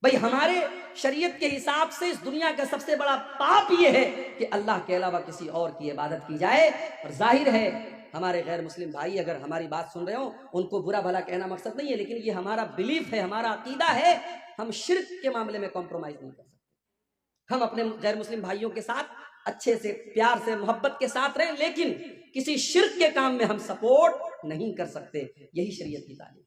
بھئی ہمارے شریعت کے حساب سے اس دنیا کا سب سے بڑا پاپ یہ ہے کہ اللہ کے علاوہ کسی اور کی عبادت کی جائے. اور ظاہر ہے ہمارے غیر مسلم بھائی اگر ہماری بات سن رہے ہوں ان کو برا بھلا کہنا مقصد نہیں ہے، لیکن یہ ہمارا بلیف ہے، ہمارا عقیدہ ہے. ہم شرک کے معاملے میں کمپرومائز نہیں کر سکتے. ہم اپنے غیر مسلم بھائیوں کے ساتھ اچھے سے، پیار سے، محبت کے ساتھ رہیں، لیکن کسی شرک کے کام میں ہم سپورٹ نہیں کر سکتے. یہی شریعت کی تعلیم.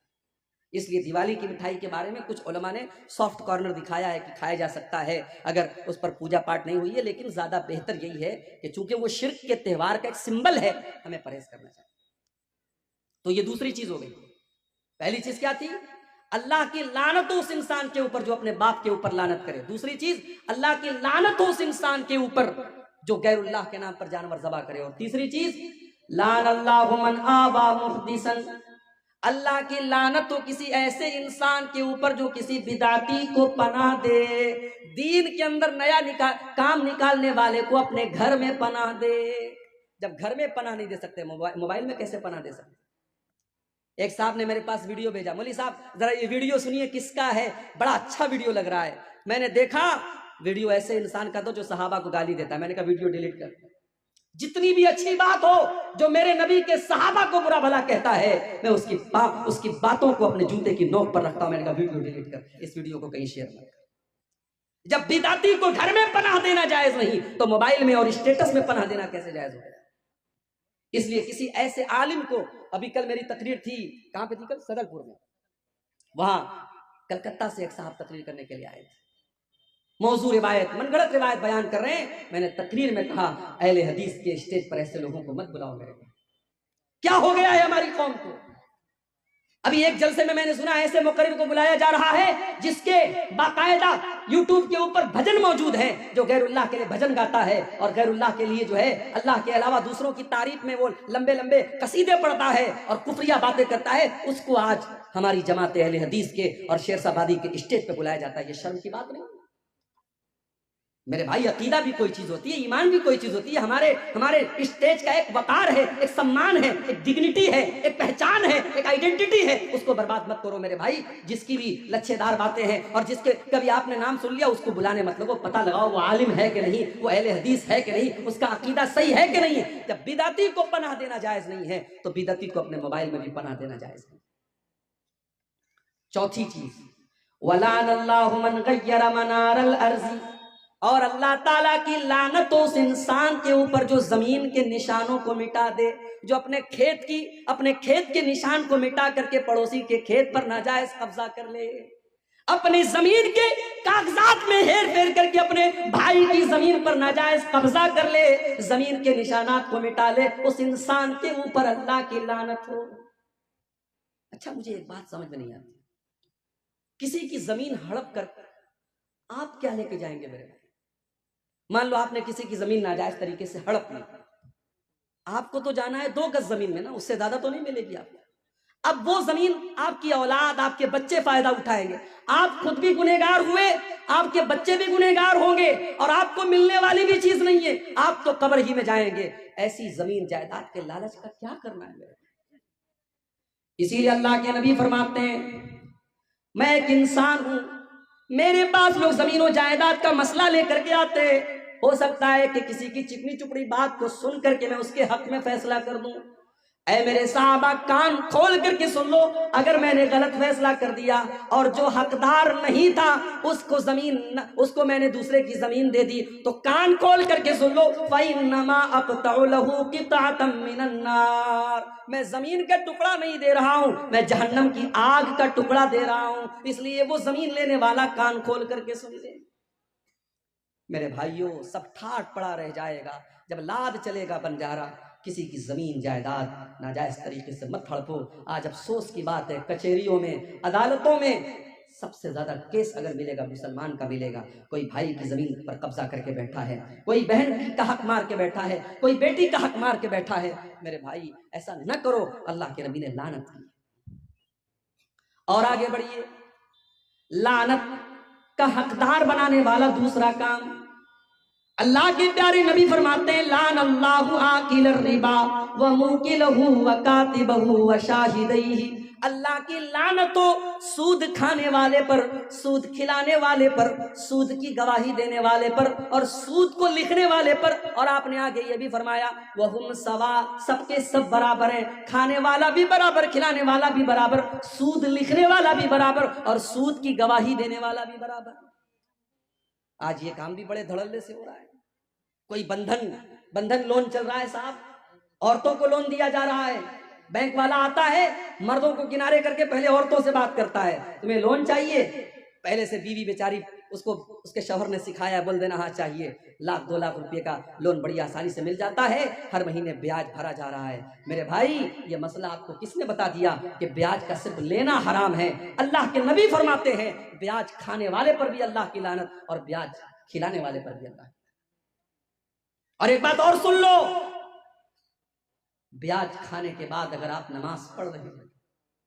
اس لیے دیوالی کی مٹھائی کے بارے میں کچھ علماء نے سافٹ کارنر دکھایا ہے کہ کھایا جا سکتا ہے اگر اس پر پوجا پاٹ نہیں ہوئی ہے، لیکن زیادہ بہتر یہی ہے کہ چونکہ وہ شرک کے تہوار کا ایک سمبل ہے، ہمیں پرہیز کرنا چاہیے. تو یہ دوسری چیز ہو گئی. پہلی چیز کیا تھی؟ اللہ کی لعنت اس انسان کے اوپر جو اپنے باپ کے اوپر لعنت کرے. دوسری چیز اللہ کی لعنت اس انسان کے اوپر جو غیر اللہ کے نام پر جانور ذبح کرے. اور تیسری چیز لعن اللہ من آوى محدثا، اللہ کی لعنت تو کسی ایسے انسان کے اوپر جو کسی بدعتی کو پناہ دے، دین کے اندر نیا کام نکالنے والے کو اپنے گھر میں پناہ دے. جب گھر میں پناہ نہیں دے سکتے، موبائل میں کیسے پناہ دے سکتے؟ ایک صاحب نے میرے پاس ویڈیو بھیجا، مولوی صاحب ذرا یہ ویڈیو سنیے کس کا ہے، بڑا اچھا ویڈیو لگ رہا ہے. میں نے دیکھا ویڈیو ایسے انسان کا تھا جو صحابہ کو گالی دیتا ہے. میں نے کہا ویڈیو ڈیلیٹ کر. جتنی بھی اچھی بات ہو جو میرے نبی کے صحابہ کو برا بھلا کہتا ہے، میں اس کی باتوں کو اپنے جوتے کی نوک پر رکھتا ہوں. میں نے کہا ویڈیو ڈیلیٹ کر، اس ویڈیو کو کہیں شیئر نہ کر. جب بدعتی کو گھر میں پناہ دینا جائز نہیں تو موبائل میں اور اسٹیٹس میں پناہ دینا کیسے جائز ہو گیا؟ اس لیے کسی ایسے عالم کو، ابھی کل میری تقریر تھی، کہاں پہ تھی کل؟ صدر پور میں. وہاں کلکتہ سے ایک صاحب تقریر کرنے کے لیے آئے تھے. موضوع روایت، من گھڑت روایت بیان کر رہے ہیں. میں نے تقریر میں کہا اہل حدیث کے اسٹیج پر ایسے لوگوں کو مت بلاؤ. میرے کیا ہو گیا ہے ہماری قوم کو؟ ابھی ایک جلسے میں نے سنا ایسے مقرر کو بلایا جا رہا ہے جس کے باقاعدہ یوٹیوب کے اوپر بھجن موجود ہیں، جو غیر اللہ کے لیے بھجن گاتا ہے اور غیر اللہ کے لیے جو ہے اللہ کے علاوہ دوسروں کی تعریف میں وہ لمبے لمبے قصیدے پڑھتا ہے اور کفریہ باتیں کرتا ہے. اس کو آج ہماری جماعت اہل حدیث کے اور شیر آبادی کے اسٹیج پہ بلایا جاتا ہے. یہ شرم کی بات نہیں میرے بھائی. عقیدہ بھی کوئی چیز ہوتی ہے، ایمان بھی کوئی چیز ہوتی ہے. ہمارے اسٹیج کا ایک وقار ہے، ایک سمان ہے، ایک ڈگنیٹی ہے، ایک پہچان ہے، ایک آئیڈینٹی ہے. اس کو برباد مت کرو میرے بھائی. جس کی بھی لچھے دار باتیں ہیں اور جس کے کبھی آپ نے نام سن لیا، اس کو بلانے مت لگو. پتہ لگاؤ وہ عالم ہے کہ نہیں، وہ اہل حدیث ہے کہ نہیں، اس کا عقیدہ صحیح ہے کہ نہیں. جب بدعتی کو پناہ دینا جائز نہیں ہے تو بدعتی کو اپنے موبائل میں بھی پناہ دینا جائز نہیں. چوتھی چیز وَلَعَنَ اللَّهُ مَنْ غَيَّرَ مَنَارَ الْأَرْضِ، اور اللہ تعالیٰ کی لعنت اس انسان کے اوپر جو زمین کے نشانوں کو مٹا دے، جو اپنے کھیت کے نشان کو مٹا کر کے پڑوسی کے کھیت پر ناجائز قبضہ کر لے، اپنی زمین کے کاغذات میں ہیر پھیر کر کے اپنے بھائی کی زمین پر ناجائز قبضہ کر لے، زمین کے نشانات کو مٹا لے، اس انسان کے اوپر اللہ کی لعنت ہو. اچھا مجھے ایک بات سمجھ میں نہیں آتی، کسی کی زمین ہڑپ کر آپ کیا لے کے جائیں گے میرے بھائی؟ مان لو آپ نے کسی کی زمین ناجائز طریقے سے ہڑپ لی، آپ کو تو جانا ہے 2 گز زمین میں نا، اس سے زیادہ تو نہیں ملے گی آپ کو. اب وہ زمین آپ کی اولاد، آپ کے بچے فائدہ اٹھائیں گے. آپ خود بھی گنہگار ہوئے، آپ کے بچے بھی گنہگار ہوں گے، اور آپ کو ملنے والی بھی چیز نہیں ہے، آپ تو قبر ہی میں جائیں گے. ایسی زمین جائیداد کے لالچ کا کیا کرنا ہے میرے؟ اسی لیے اللہ کے نبی فرماتے ہیں میں ایک انسان ہوں، میرے پاس لوگ زمین و جائیداد کا مسئلہ لے کر کے آتے، ہو سکتا ہے کہ کسی کی چکنی چپڑی بات کو سن کر کے میں اس کے حق میں فیصلہ کر دوں. اے میرے صحابہ کان کھول کر کے سن لو، اگر میں نے غلط فیصلہ کر دیا اور جو حقدار نہیں تھا اس کو میں نے دوسرے کی زمین دے دی، تو کان کھول کر کے سن لو فَإِنَّمَا أَقْطَعُ لَهُ قِطْعَةً مِّنَ النَّارِ، میں زمین کا ٹکڑا نہیں دے رہا ہوں، میں جہنم کی آگ کا ٹکڑا دے رہا ہوں. اس لیے وہ زمین لینے والا کان کھول کر کے سن لے. میرے بھائیوں سب ٹھاٹ پڑا رہ جائے گا جب لاد چلے گا بنجارا. کسی کی زمین جائیداد ناجائز طریقے سے مت ہڑپو. آج افسوس کی بات ہے کچہریوں میں، عدالتوں میں سب سے زیادہ کیس اگر ملے گا مسلمان کا ملے گا. کوئی بھائی کی زمین پر قبضہ کر کے بیٹھا ہے، کوئی بہن کا حق مار کے بیٹھا ہے، کوئی بیٹی کا حق مار کے بیٹھا ہے. میرے بھائی ایسا نہ کرو، اللہ کے نبی نے لعنت کی. اور آگے بڑھیے، لعنت کا حقدار بنانے والا دوسرا کام، اللہ کے پیارے نبی فرماتے ہیں لعن اللہ آکل الربا وموکلہ وکاتبہ وشاہدیہ، اللہ کی لعنت ہو سود کھانے والے پر، سود کھلانے والے پر، سود کی گواہی دینے والے پر اور سود کو لکھنے والے پر۔ اور آپ نے آگے یہ بھی فرمایا وَهُمْ سَوَاءٌ، سب کے سب برابر ہیں، کھانے والا بھی برابر، کھلانے والا بھی برابر، سود لکھنے والا بھی برابر اور سود کی گواہی دینے والا بھی برابر۔ آج یہ کام بھی بڑے دھڑلے سے ہو رہا ہے۔ کوئی بندھن لون چل رہا ہے صاحب، عورتوں کو لون دیا جا رہا ہے، بینک والا آتا ہے مردوں کو کنارے کر کے پہلے عورتوں سے بات کرتا ہے، تمہیں لون چاہیے؟ پہلے سے بیوی بیچاری اس کے شوہر نے سکھایا، بول دینا ہاں چاہیے، 1-2 لاکھ روپے کا لون بڑی آسانی سے مل جاتا ہے، ہر مہینے بیاج بھرا جا رہا ہے۔ میرے بھائی یہ مسئلہ آپ کو کس نے بتا دیا کہ بیاج کا صرف لینا حرام ہے؟ اللہ کے نبی فرماتے ہیں بیاج کھانے والے پر بھی اللہ کی لعنت اور بیاج کھلانے والے پر بھی اللہ کی۔ اور ایک بات اور سن لو، بیاج کھانے کے بعد اگر آپ نماز پڑھ رہے ہیں،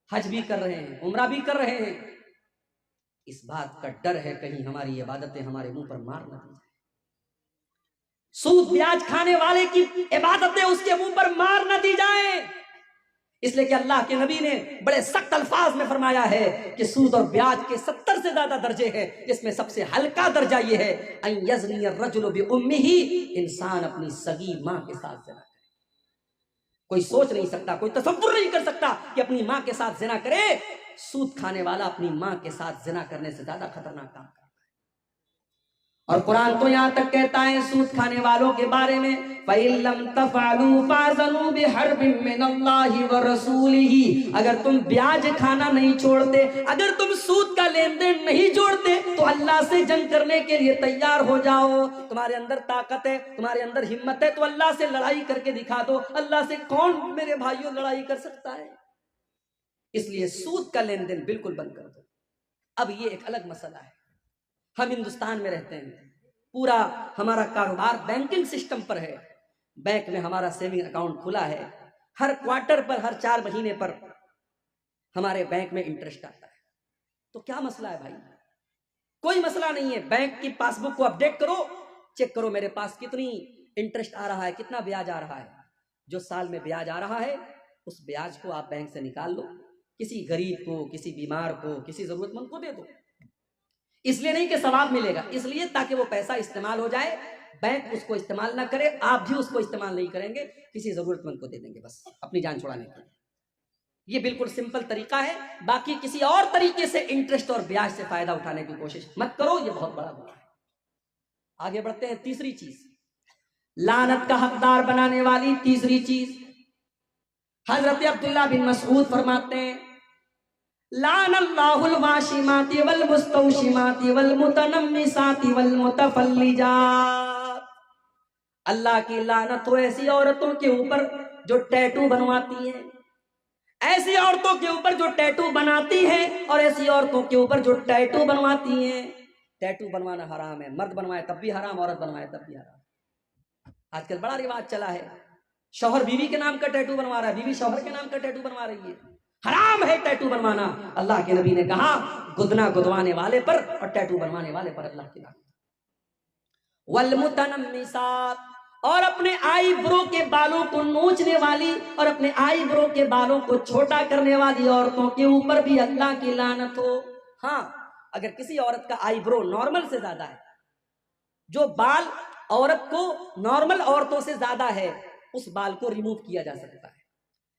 حج بھی کر رہے ہیں، عمرہ بھی کر رہے ہیں، اس بات کا ڈر ہے کہیں ہماری عبادتیں ہمارے منہ پر مار نہ دی جائیں۔ سود بیاج کھانے والے کی عبادتیں اس کے منہ پر مار نہ دی جائیں، اس لیے کہ اللہ کے نبی نے بڑے سخت الفاظ میں فرمایا ہے کہ سود اور بیاج کے 70 سے زیادہ درجے ہیں، جس میں سب سے ہلکا درجہ یہ ہے ان یزنی الرجل بامہ، انسان اپنی سگی ماں کے ساتھ زنا کرے۔ کوئی سوچ نہیں سکتا، کوئی تصور نہیں کر سکتا کہ اپنی ماں کے ساتھ زنا کرے۔ سود کھانے والا اپنی ماں کے ساتھ زنا کرنے سے زیادہ خطرناک کام کرتا ہے۔ اور قرآن تو یہاں تک کہتا ہے سود کھانے والوں کے بارے میں فَإِن لَّمْ تَفْعَلُوا فَأْذَنُوا بِحَرْبٍ مِّنَ اللَّهِ وَرَسُولِهِ، اگر تم بیاج کھانا نہیں چھوڑتے، اگر تم سود کا لین دین نہیں جوڑتے تو اللہ سے جنگ کرنے کے لیے تیار ہو جاؤ۔ تمہارے اندر طاقت ہے، تمہارے اندر ہمت ہے تو اللہ سے لڑائی کر کے دکھا دو۔ اللہ سے کون میرے بھائیوں لڑائی کر سکتا ہے؟ اس لیے سود کا لین دین بالکل بند کر دو۔ اب یہ ایک الگ مسئلہ ہے، ہم ہندوستان میں رہتے ہیں، پورا ہمارا کاروبار بینکنگ سسٹم پر ہے، بینک میں ہمارا سیونگ اکاؤنٹ کھلا ہے، ہر کوارٹر پر، ہر 4 مہینے پر ہمارے بینک میں انٹرسٹ آتا ہے۔ تو کیا مسئلہ ہے بھائی؟ کوئی مسئلہ نہیں ہے، بینک کی پاس بک کو اپڈیٹ کرو، چیک کرو میرے پاس کتنی انٹرسٹ آ رہا ہے، کتنا بیاج آ رہا ہے۔ جو سال میں بیاج آ رہا ہے اس بیاج کو آپ بینک سے نکال لو، کسی غریب کو، کسی بیمار کو، کسی ضرورت مند کو دے دو۔ اس لیے نہیں کہ ثواب ملے گا، اس لیے تاکہ وہ پیسہ استعمال ہو جائے، بینک اس کو استعمال نہ کرے، آپ بھی اس کو استعمال نہیں کریں گے، کسی ضرورت مند کو دے دیں گے بس اپنی جان چھڑانے کے لیے۔ یہ بالکل سمپل طریقہ ہے، باقی کسی اور طریقے سے انٹرسٹ اور بیاج سے فائدہ اٹھانے کی کوشش مت کرو، یہ بہت بڑا گناہ ہے۔ آگے بڑھتے ہیں، تیسری چیز، لعنت کا حقدار بنانے والی تیسری چیز، حضرت عبداللہ بن مسعود فرماتے ہیں لعن اللہ الواشمات والمستوشمات والمتنمسات والمتفلجات، اللہ کی لعنت ہو ایسی عورتوں کے اوپر جو ٹیٹو بنواتی ہیں، ایسی عورتوں کے اوپر جو ٹیٹو بناتی ہیں اور ایسی عورتوں کے اوپر جو ٹیٹو بنواتی ہیں۔ ٹیٹو بنوانا حرام ہے، مرد بنوائے تب بھی حرام، عورت بنوائے تب بھی حرام۔ آج کل بڑا رواج چلا ہے، شوہر بیوی کے نام کا ٹیٹو بنوا رہا ہے، بیوی شوہر کے نام کا ٹیٹو بنوا رہی ہے۔ حرام ہے ٹیٹو بنوانا، اللہ کے نبی نے کہا گدنا گدوانے والے پر اور ٹیٹو بنوانے والے پر اللہ کی لعنت۔ والمتنمسات، اور اپنے آئی برو کے بالوں کو نوچنے والی اور اپنے آئی برو کے بالوں کو چھوٹا کرنے والی عورتوں کے اوپر بھی اللہ کی لعنت ہو۔ ہاں، اگر کسی عورت کا آئی برو نارمل سے زیادہ ہے، جو بال عورت کو نارمل عورتوں سے زیادہ ہے، اس بال کو ریموو کیا جا سکتا ہے۔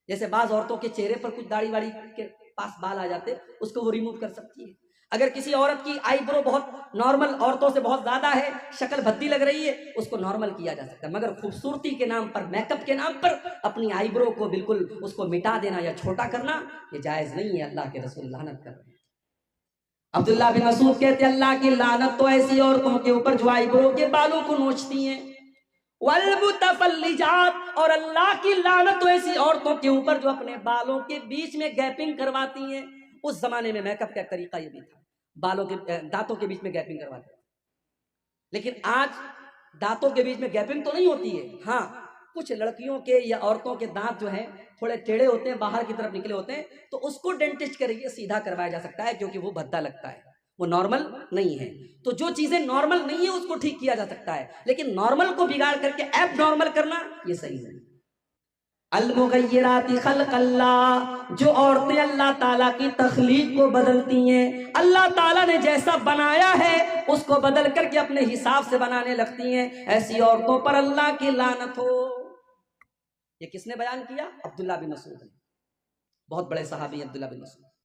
جیسے بعض عورتوں کے چہرے پر کچھ داڑھی واڑی کے پاس بال آ جاتے، اس کو وہ ریموو کر سکتی ہے۔ اگر کسی عورت کی آئی برو بہت نارمل عورتوں سے بہت زیادہ ہے، شکل بھدی لگ رہی ہے، اس کو نارمل کیا جا سکتا ہے، مگر خوبصورتی کے نام پر، میک اپ کے نام پر اپنی آئی برو کو بالکل اس کو مٹا دینا یا چھوٹا کرنا یہ جائز نہیں ہے، اللہ کے رسول لعنت کر رہے ہیں۔ عبداللہ بن مسعود کہتے ہیں اللہ کی لعنت تو ایسی عورتوں کے اوپر جو آئی برو کے بالوں کو نوچتی ہیں، والمتفلجات، اور اللہ کی لعنت تو ایسی عورتوں کے اوپر جو اپنے بالوں کے بیچ میں گیپنگ کرواتی ہیں۔ اس زمانے میں میک اپ کا طریقہ یہ بھی تھا، بالوں کے دانتوں کے بیچ میں گیپنگ کرواتے ہیں، لیکن آج دانتوں کے بیچ میں گیپنگ تو نہیں ہوتی ہے۔ ہاں، کچھ لڑکیوں کے یا عورتوں کے دانت جو ہیں تھوڑے ٹیڑھے ہوتے ہیں، باہر کی طرف نکلے ہوتے ہیں، تو اس کو ڈینٹسٹ کے ذریعے سیدھا کروایا جا سکتا ہے، کیونکہ وہ بھدا لگتا ہے، وہ نارمل نہیں ہے۔ تو جو چیزیں نارمل نہیں ہیں اس کو ٹھیک کیا جا سکتا ہے، لیکن نارمل کو بگاڑ کر کے ایب نارمل کرنا یہ صحیح نہیں۔ المغیرات خلق اللہ، جو عورتیں اللہ تعالیٰ کی تخلیق کو بدلتی ہیں، اللہ تعالیٰ نے جیسا بنایا ہے اس کو بدل کر کے اپنے حساب سے بنانے لگتی ہیں، ایسی عورتوں پر اللہ کی لعنت ہو۔ یہ کس نے بیان کیا؟ عبداللہ بن مسعود نے، بہت بڑے صحابی عبداللہ بن مسعود۔